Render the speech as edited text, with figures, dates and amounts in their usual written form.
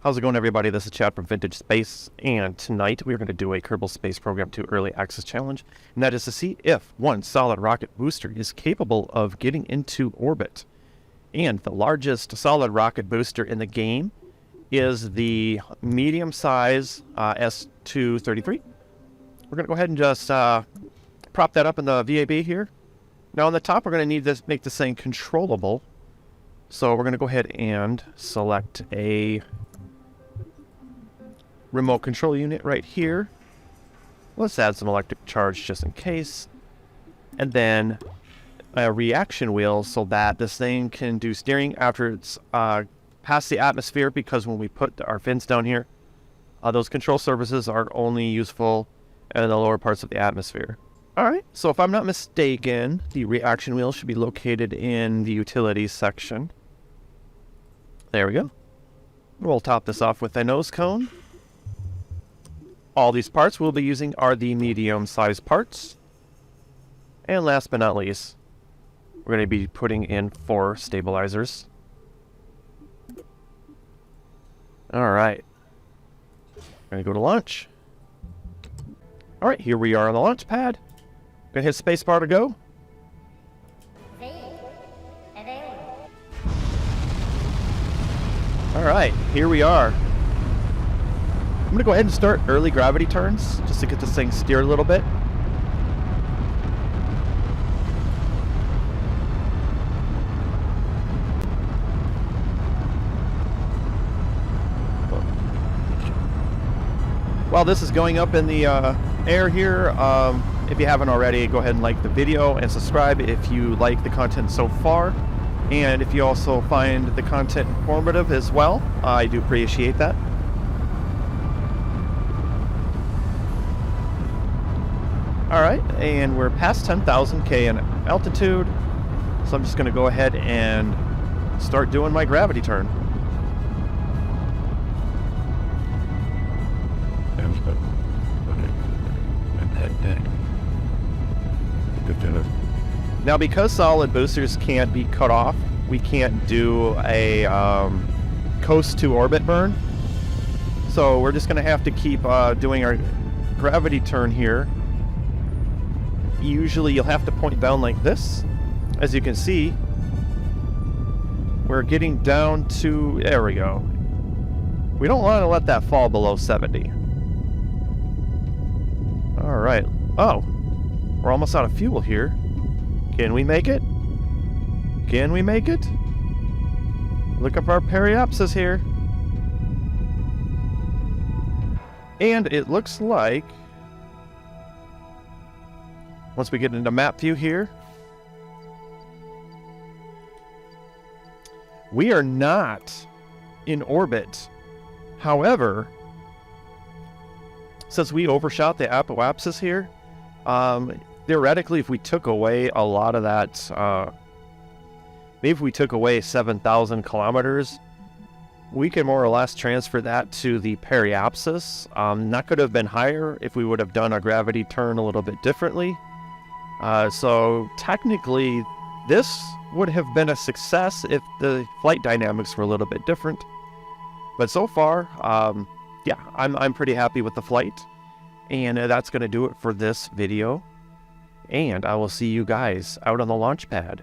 How's it going, everybody? This is Chad from Vintage Space, and tonight we're going to do a Kerbal Space Program 2 Early Access Challenge, and that is to see if one solid rocket booster is capable of getting into orbit. And the largest solid rocket booster in the game is the medium-size S233. We're going to go ahead and just prop that up in the VAB here. Now on the top, we're going to need to make this thing controllable. So we're going to go ahead and select a remote control unit right here. Let's add some electric charge just in case. And then a reaction wheel so that this thing can do steering after it's past the atmosphere, because when we put our fins down here, those control surfaces are only useful in the lower parts of the atmosphere. Alright, so if I'm not mistaken, the reaction wheel should be located in the utilities section. There we go. We'll top this off with a nose cone. All these parts we'll be using are the medium-sized parts. And last but not least, we're going to be putting in 4 stabilizers. Alright. We're going to go to launch. Alright, here we are on the launch pad. Going to hit spacebar to go. Alright, here we are. I'm going to go ahead and start early gravity turns, just to get this thing steered a little bit. While this is going up in the air here, if you haven't already, go ahead and like the video and subscribe if you like the content so far. And if you also find the content informative as well, I do appreciate that. Alright, and we're past 10,000 K in altitude, so I'm just going to go ahead and start doing my gravity turn. Now, because solid boosters can't be cut off, we can't do a coast to orbit burn. So we're just going to have to keep doing our gravity turn here. Usually you'll have to point down like this. As you can see, we're getting down to, there we go. We don't want to let that fall below 70. All right. Oh, we're almost out of fuel here. Can we make it? Can we make it? Look up our periapsis here. And it looks like, once we get into map view here, we are not in orbit. However, since we overshot the apoapsis here, theoretically, if we took away a lot of that, maybe if we took away 7,000 kilometers, we can more or less transfer that to the periapsis. That could have been higher if we would have done a gravity turn a little bit differently. So technically, this would have been a success if the flight dynamics were a little bit different. But so far, yeah, I'm pretty happy with the flight. And that's going to do it for this video. And I will see you guys out on the launch pad.